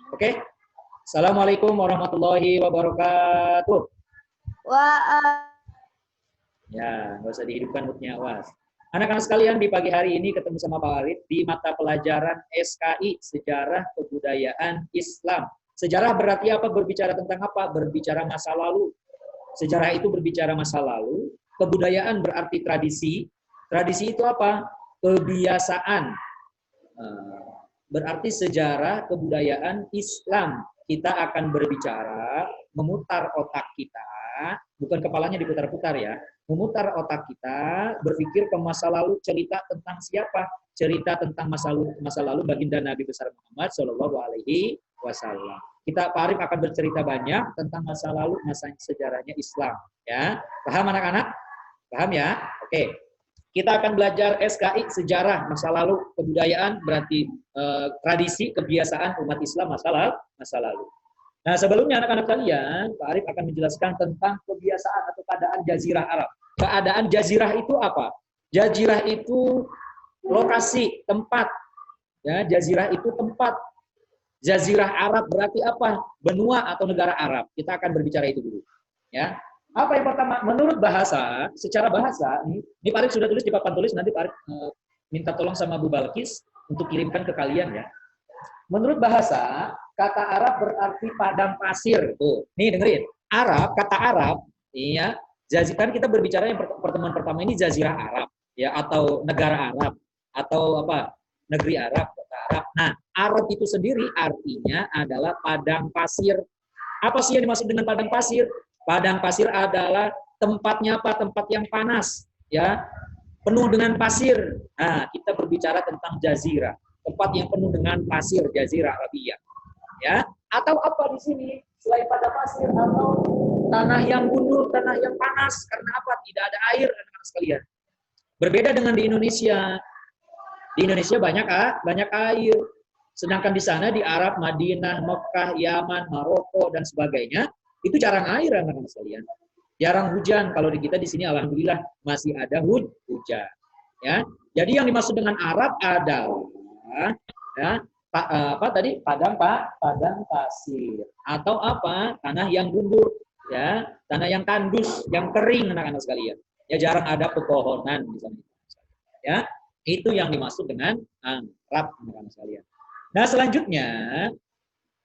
Oke. Assalamualaikum warahmatullahi wabarakatuh. Wah, Ya, nggak usah dihidupkan moodnya, awas. Anak-anak sekalian, di pagi hari ini ketemu sama Pak Arif di mata pelajaran SKI, Sejarah Kebudayaan Islam. Sejarah berarti apa? Berbicara tentang apa? Berbicara masa lalu. Sejarah itu berbicara masa lalu. Kebudayaan berarti tradisi. Tradisi itu apa? Kebiasaan. Berarti sejarah kebudayaan Islam. Kita akan berbicara, memutar otak kita, bukan kepalanya diputar-putar ya, memutar otak kita, berpikir ke masa lalu, cerita tentang siapa? Cerita tentang masa lalu baginda Nabi besar Muhammad Shallallahu Alaihi Wasallam. Kita Pak Arif akan bercerita banyak tentang masa lalu, masa sejarahnya Islam. Ya, paham anak-anak? Paham ya? Oke. Kita akan belajar SKI, sejarah masa lalu, kebudayaan berarti tradisi, kebiasaan umat Islam masa lalu. Nah, sebelumnya anak-anak kalian, Pak Arif akan menjelaskan tentang kebiasaan atau keadaan Jazirah Arab. Keadaan Jazirah itu apa? Jazirah itu lokasi, tempat. Ya, Jazirah itu tempat. Jazirah Arab berarti apa? Benua atau negara Arab. Kita akan berbicara itu dulu. Ya, apa yang pertama? Menurut bahasa, secara bahasa, ini Pak Arif sudah tulis di papan tulis, nanti Pak Arif minta tolong sama Bu Balkis untuk kirimkan ke kalian ya. Menurut bahasa, kata Arab berarti padang pasir. Tuh, nih dengerin. Arab, kata Arab, iya, kan kita berbicara yang pertemuan pertama ini Jazirah Arab, ya, atau negara Arab, atau apa? Negeri Arab, kota Arab. Nah, Arab itu sendiri artinya adalah padang pasir. Apa sih yang dimaksud dengan padang pasir? Padang pasir adalah tempatnya apa? Tempat yang panas, ya, penuh dengan pasir. Nah, kita berbicara tentang jazirah, tempat yang penuh dengan pasir, Jazirah Arabia, ya. Atau apa di sini selain pada pasir, atau tanah yang gundul, tanah yang panas, karena apa? Tidak ada air, anak-anak sekalian. Berbeda dengan di Indonesia. Di Indonesia banyak air. Sedangkan di sana di Arab, Madinah, Mekah, Yaman, Maroko dan sebagainya, itu jarang air anak-anak sekalian. Jarang hujan. Kalau di kita di sini alhamdulillah masih ada hujan. Ya. Jadi yang dimaksud dengan Arab adalah ya, apa tadi? Padang pasir atau apa? Tanah yang gundul, ya, tanah yang tandus, yang kering anak-anak sekalian. Ya, jarang ada pepohonan di sana. Ya, itu yang dimaksud dengan Arab anak-anak sekalian. Nah, selanjutnya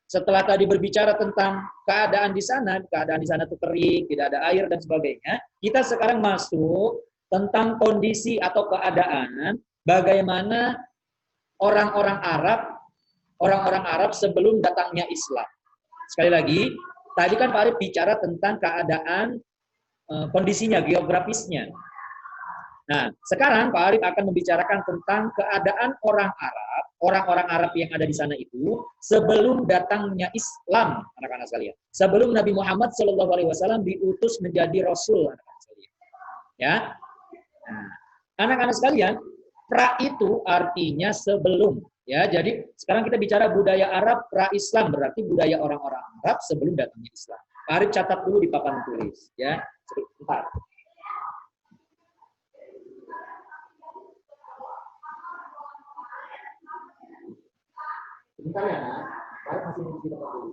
setelah tadi berbicara tentang keadaan di sana itu kering, tidak ada air dan sebagainya, kita sekarang masuk tentang kondisi atau keadaan bagaimana orang-orang Arab sebelum datangnya Islam. Sekali lagi, tadi kan Pak Arif bicara tentang keadaan kondisinya, geografisnya. Nah, sekarang Pak Arif akan membicarakan tentang keadaan orang-orang Arab yang ada di sana itu sebelum datangnya Islam, anak-anak sekalian. Sebelum Nabi Muhammad SAW diutus menjadi Rasul, anak-anak sekalian. Ya, nah, anak-anak sekalian, pra itu artinya sebelum. Ya, jadi sekarang kita bicara budaya Arab pra-Islam, berarti budaya orang-orang Arab sebelum datangnya Islam. Pak Arif catat dulu di papan tulis. Ya, sebentar. Bentar ya, Nak. Baik masih di tempat dulu.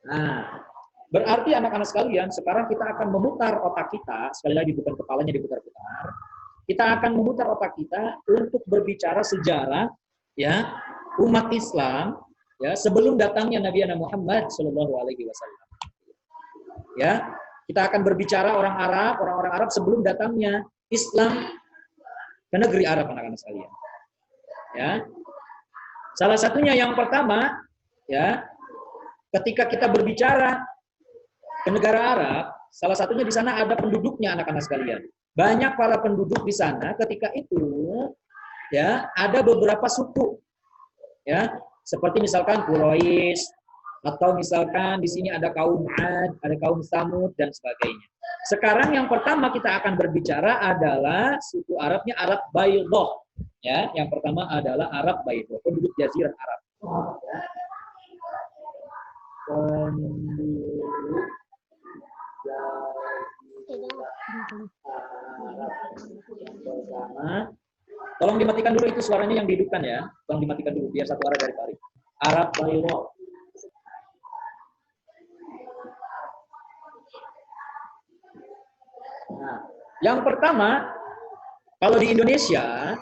Nah, berarti anak-anak sekalian, sekarang kita akan memutar otak kita, sekali lagi bukan kepalanya diputar-putar. Kita akan memutar otak kita untuk berbicara sejarah ya umat Islam ya sebelum datangnya Nabi Muhammad Shallallahu Alaihi Wasallam. Ya, kita akan berbicara orang-orang Arab sebelum datangnya Islam ke negeri Arab, anak-anak sekalian. Ya, salah satunya yang pertama, ya, ketika kita berbicara ke negara Arab, salah satunya di sana ada penduduknya, anak-anak sekalian. Banyak para penduduk di sana. Ketika itu, ya, ada beberapa suku, ya, seperti misalkan Quraisy, atau misalkan di sini ada kaum Ad, ada kaum Samud dan sebagainya. Sekarang yang pertama kita akan berbicara adalah suku Arabnya Arab Baydah. Ya, yang pertama adalah Arab Baydah, penduduk Jazirah Arab. Ya. Penduduk Jazirah Pertama, tolong dimatikan dulu itu suaranya yang dihidupkan ya. Tolong dimatikan dulu biar satu arah dari Pak Arif. Arab Bayraq. Nah, yang pertama, kalau di Indonesia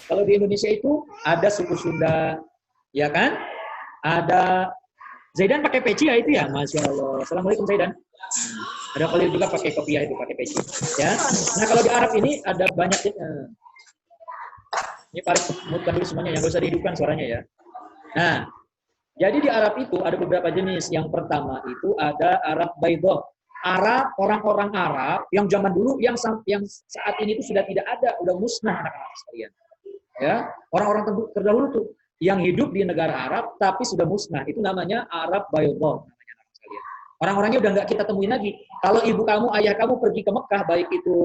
itu ada suku Sunda, ya kan? Ada Zaidan pakai peci ya itu ya, Masya Allah. Assalamualaikum Zaidan. Ada Khalil juga pakai kopiah itu, pakai peci. Ya. Nah kalau di Arab ini ada banyak. Ini Pak mutkan dulu semuanya, yang gak usah dihidupkan suaranya ya. Nah, jadi di Arab itu ada beberapa jenis. Yang pertama itu ada Arab Baydhah. Arab, orang-orang Arab yang zaman dulu yang saat ini itu sudah tidak ada, udah musnah anak-anak sekalian. Ya, orang-orang terdahulu tuh yang hidup di negara Arab tapi sudah musnah, itu namanya Arab Baydhah namanya anak sekalian. Orang-orangnya udah nggak kita temuin lagi. Kalau ibu kamu, ayah kamu pergi ke Mekah, baik itu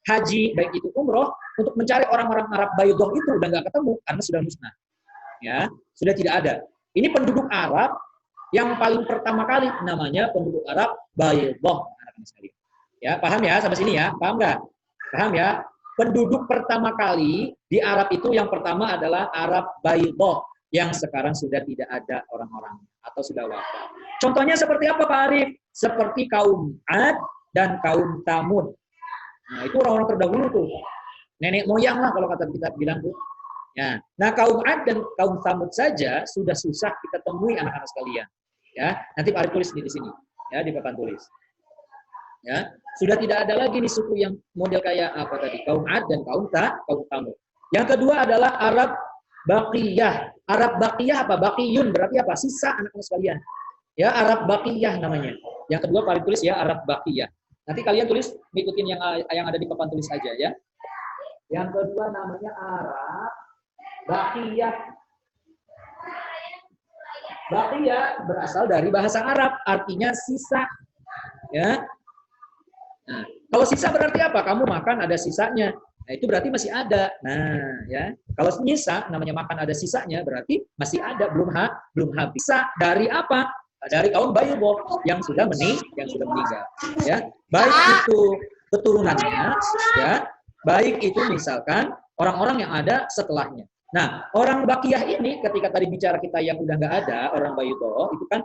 haji, baik itu umroh, untuk mencari orang-orang Arab Baydhah itu udah nggak ketemu karena sudah musnah. Ya, sudah tidak ada. Ini penduduk Arab yang paling pertama kali namanya penduduk Arab Baydhah anak-anak sekalian. Ya, paham ya sampai sini ya? Paham nggak? Paham ya? Penduduk pertama kali di Arab itu yang pertama adalah Arab Baydhah yang sekarang sudah tidak ada orang-orang atau sudah wafat. Contohnya seperti apa Pak Arif? Seperti kaum Ad dan kaum Thamud. Nah, itu orang-orang terdahulu tuh. Nenek moyang lah kalau kata kita bilang tuh. Ya. Nah, kaum Ad dan kaum Thamud saja sudah susah kita temui anak-anak sekalian. Ya, nanti Pak Arif tulis di sini. Ya, di papan tulis. Ya, sudah tidak ada lagi nih suku yang model kayak apa tadi, kaum Ad dan kaum Thamud. Yang kedua adalah Arab Baqiyah. Arab Baqiyah apa? Baqiyun berarti apa? Sisa anak-anak sekalian. Ya, Arab Baqiyah namanya. Yang kedua Pak tulis ya Arab Baqiyah. Nanti kalian tulis ngikutin yang ada di papan tulis aja ya. Yang kedua namanya Arab Baqiyah. Baqiyah berasal dari bahasa Arab, artinya sisa. Ya. Nah, kalau sisa berarti apa? Kamu makan ada sisanya. Nah, itu berarti masih ada. Nah, ya. Kalau nyisa namanya makan ada sisanya berarti masih ada, belum habis. Sisa dari apa? Dari kaum Baydhah yang sudah meninggal. Ya. Baik itu keturunannya, ya. Baik itu misalkan orang-orang yang ada setelahnya. Nah, orang Baqiyah ini ketika tadi bicara kita yang udah nggak ada, orang Baydhah itu kan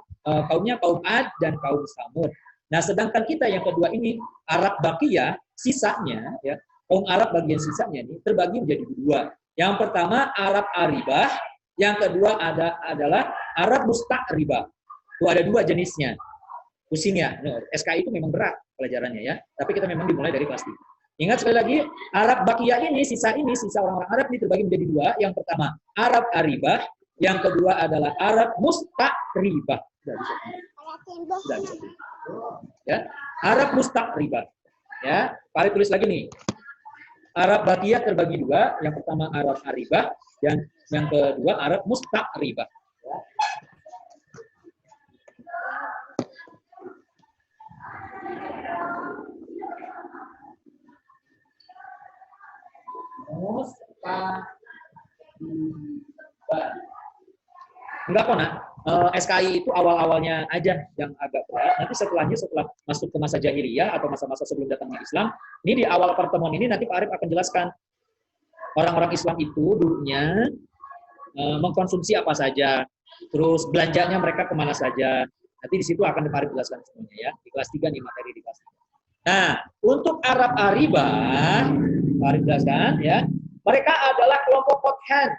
kaumnya kaum Ad dan kaum Thamud. Nah, sedangkan kita yang kedua ini Arab Baqiyah, sisanya ya, kaum Arab bagian sisanya ini terbagi menjadi dua. Yang pertama Arab Aribah, yang kedua adalah Arab Musta'ribah. Itu ada dua jenisnya. Pusing ya. SKI itu memang berat pelajarannya ya, tapi kita memang dimulai dari kelas 3. Ingat sekali lagi, Arab Baqiyah ini, sisa orang-orang Arab ini terbagi menjadi dua. Yang pertama Arab Aribah, yang kedua adalah Arab Musta'ribah. Sudah bisa. Ya, Arab Musta'ribah. Ya, Pak tulis lagi nih. Arab Baqiyah terbagi dua, yang pertama Arab Aribah dan yang kedua Arab Musta'ribah. Ya. Musta'ribah. Enggak kok, Nak. SKI itu awal-awalnya aja yang agak berat. Nanti setelah masuk ke masa jahiliyah atau masa-masa sebelum datangnya Islam, ini di awal pertemuan ini nanti Pak Arif akan jelaskan orang-orang Islam itu dulunya mengkonsumsi apa saja, terus belanjanya mereka kemana saja. Nanti di situ akan Pak Arif jelaskan semuanya ya. Di kelas 3 nih materi di kelas 3. Nah, untuk Arab Aribah, Pak Arif jelaskan ya, mereka adalah kelompok Qothan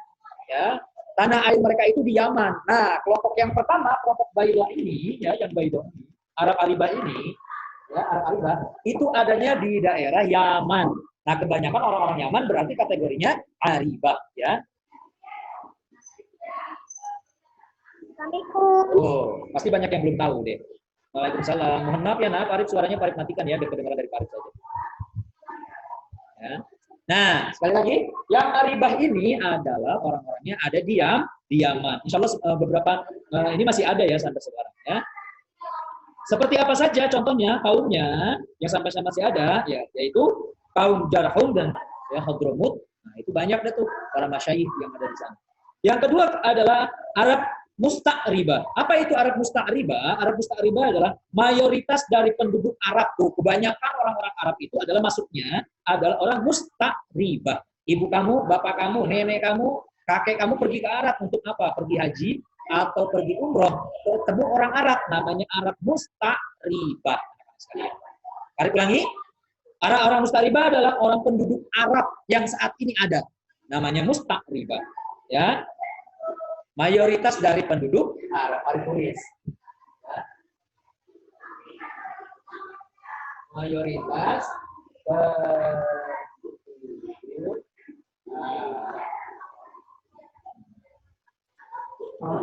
ya. Tanah air mereka itu di Yaman. Nah, kelompok yang pertama, kelompok Baydhah ini, ya, yang Baydhah ini, Arab Aribah ini, ya, Arab Aribah, itu adanya di daerah Yaman. Nah, kebanyakan orang-orang Yaman berarti kategorinya Aribah, ya. Assalamualaikum. Oh, pasti banyak yang belum tahu deh. Waalaikumsalam. Mohon maaf ya, Pak Arif, suaranya Pak Arif matikan ya, kedengaran dari Pak Arif saja. Ya. Nah, sekali lagi, yang Aribah ini adalah orang-orangnya ada di Yaman. Insya Allah beberapa ini masih ada ya sampai sekarang ya. Seperti apa saja contohnya kaumnya yang sampai masih ada ya, yaitu kaum Jarhum dan ya Hadramut. Nah, itu banyak deh tuh para masyayikh yang ada di sana. Yang kedua adalah Arab musta'ribah. Apa itu Arab musta'ribah? Arab musta'ribah adalah mayoritas dari penduduk Arab tuh, kebanyakan orang-orang Arab itu adalah masuknya adalah orang musta'ribah. Ibu kamu, bapak kamu, nenek kamu, kakek kamu pergi ke Arab untuk apa? Pergi haji atau pergi umroh, ketemu orang Arab, namanya Arab musta'ribah. Tarik ulangi. Orang musta'ribah adalah orang penduduk Arab yang saat ini ada, namanya musta'ribah. Ya, mayoritas dari penduduk Arab. Tulis. Mayoritas penduduk Arab.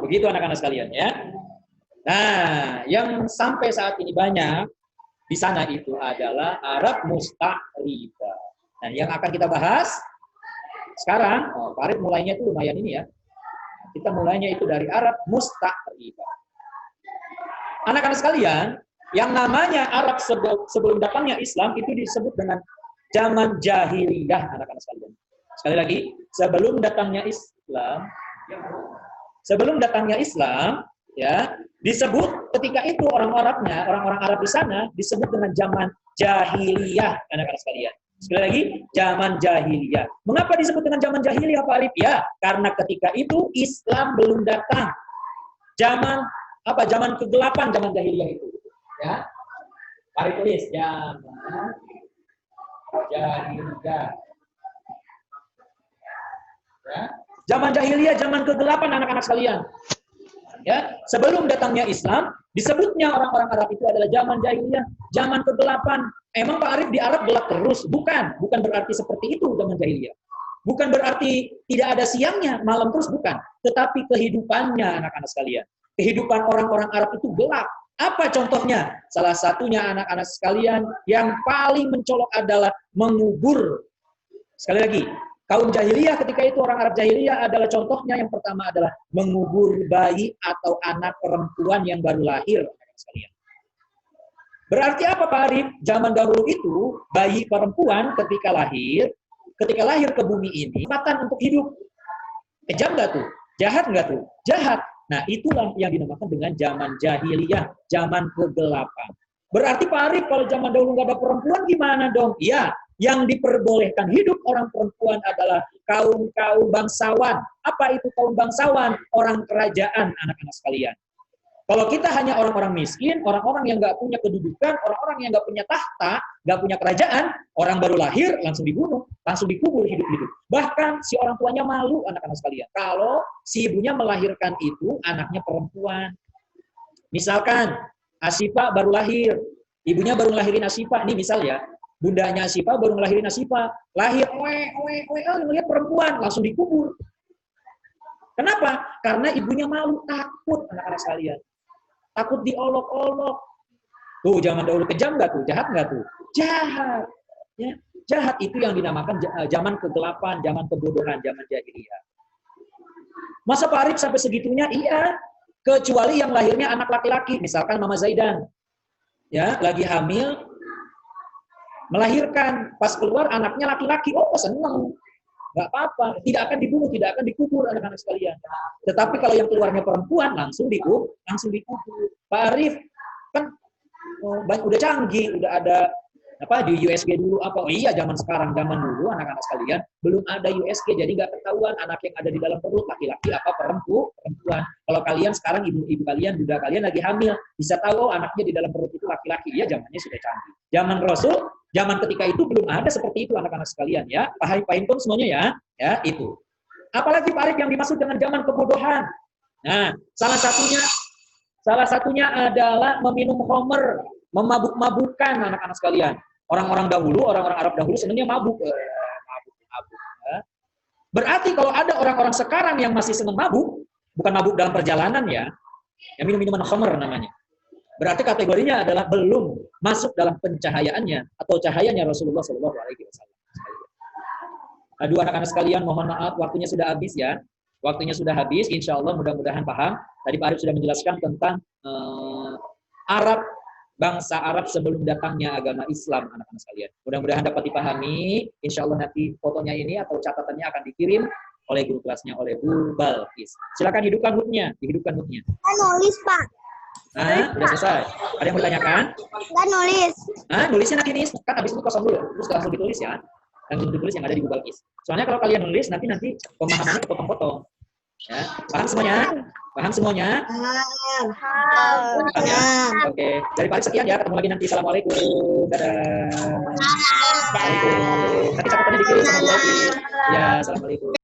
Begitu anak-anak sekalian ya. Nah, yang sampai saat ini banyak di sana itu adalah Arab musta'ribah. Nah, yang akan kita bahas sekarang, Farid mulainya itu lumayan ini ya. Kita mulainya itu dari Arab musta'ribah. Anak-anak sekalian, yang namanya Arab sebelum datangnya Islam itu disebut dengan zaman jahiliyah, anak-anak sekalian. Sekali lagi, sebelum datangnya Islam, ya, disebut ketika itu orang-orang Arab di sana disebut dengan zaman jahiliyah, anak-anak sekalian. Sekali lagi, zaman jahiliyah. Mengapa disebut dengan zaman jahiliyah, Pak Arif? Ya, karena ketika itu Islam belum datang. Zaman kegelapan, zaman jahiliyah itu. Ya, Pak Arif tulis zaman jahiliyah. Ya, zaman jahiliyah, zaman kegelapan, anak-anak sekalian. Ya, sebelum datangnya Islam, disebutnya orang-orang Arab itu adalah zaman jahiliyah, zaman kegelapan. Emang Pak Arif di Arab gelap terus? Bukan berarti seperti itu zaman jahiliyah. Bukan berarti tidak ada siangnya, malam terus, bukan. Tetapi kehidupannya, anak-anak sekalian, kehidupan orang-orang Arab itu gelap. Apa contohnya? Salah satunya, anak-anak sekalian, yang paling mencolok adalah mengubur. Sekali lagi, kaum jahiliyah ketika itu, orang Arab jahiliyah adalah contohnya yang pertama adalah mengubur bayi atau anak perempuan yang baru lahir. Berarti apa Pak Arif? Zaman dahulu itu bayi perempuan ketika lahir ke bumi ini, kesempatan untuk hidup. Kejam nggak tuh? Jahat nggak tuh? Jahat. Nah, itulah yang dinamakan dengan zaman jahiliyah, zaman kegelapan. Berarti Pak Arif, kalau zaman dahulu nggak ada perempuan gimana dong? Iya, yang diperbolehkan hidup orang perempuan adalah kaum bangsawan. Apa itu kaum bangsawan? Orang kerajaan, anak-anak sekalian. Kalau kita hanya orang-orang miskin, orang-orang yang nggak punya kedudukan, orang-orang yang nggak punya tahta, nggak punya kerajaan, orang baru lahir langsung dibunuh, langsung dikubur hidup-hidup. Bahkan si orang tuanya malu, anak-anak sekalian. Kalau si ibunya melahirkan itu anaknya perempuan. Misalkan Asyifa baru lahir, ibunya baru ngelahirin Asyifa, ini misal ya, bundanya Asyifa baru ngelahirin Asyifa, lahir, ngelihat perempuan, langsung dikubur. Kenapa? Karena ibunya malu, takut, anak-anak sekalian. Takut diolok-olok. Tuh, zaman dahulu kejam nggak tuh? Jahat nggak tuh? Jahat. Ya, jahat itu yang dinamakan zaman kegelapan, zaman kebodohan, zaman jahiliyah. Masa Pak Arif sampai segitunya? Iya. Kecuali yang lahirnya anak laki-laki. Misalkan Mama Zaidan. Ya, lagi hamil, melahirkan. Pas keluar anaknya laki-laki. Oh, senang. Nggak apa-apa, tidak akan dibunuh, tidak akan dikubur, anak-anak sekalian. Tetapi kalau yang keluarnya perempuan, langsung dikubur. Pak Arif, kan udah canggih, udah ada di USG dulu apa? Oh iya, zaman dulu, anak-anak sekalian, belum ada USG, jadi nggak ketahuan anak yang ada di dalam perut, laki-laki apa perempuan. Kalau kalian sekarang, ibu-ibu kalian, bunda kalian lagi hamil, bisa tahu anaknya di dalam perut itu laki-laki. Iya, zamannya sudah canggih. Zaman Rasul, zaman ketika itu belum ada seperti itu, anak-anak sekalian ya. Paham semuanya ya itu. Apalagi Pak Arif yang dimaksud dengan zaman kebodohan. Nah, salah satunya adalah meminum khamr, memabuk-mabukan, anak-anak sekalian. Orang-orang Arab dahulu sebenarnya mabuk. Ya. Berarti kalau ada orang-orang sekarang yang masih senang mabuk, bukan mabuk dalam perjalanan ya, yang minum-minuman khamr namanya. Berarti kategorinya adalah belum masuk dalam pencahayaannya atau cahayanya Rasulullah SAW. Aduh, anak-anak sekalian, mohon maaf, waktunya sudah habis ya. Waktunya sudah habis, insya Allah mudah-mudahan paham. Tadi Pak Arif sudah menjelaskan tentang bangsa Arab sebelum datangnya agama Islam, anak-anak sekalian. Mudah-mudahan dapat dipahami. Insya Allah nanti fotonya ini atau catatannya akan dikirim oleh guru kelasnya, oleh Bu Balkis. Silakan hidupkan hutnya, dihidupkan hutnya. Kan nulis, Pak. Udah selesai. Ada yang mau ditanyakan? Kan nulis. Nulisnya nanti nih, kan habis itu kosong dulu, terus langsung ditulis ya. Langsung ditulis yang ada di Google Keys. Soalnya kalau kalian nulis, nanti pemahamannya kepotong-potong. Ya, paham semuanya? Paham semuanya? Paham ya? Oke. Dari Pak sekian ya, ketemu lagi nanti. Assalamualaikum. Dadah. Assalamualaikum. Nanti catatannya dikirim sama Bu Balkis. Ya, assalamualaikum.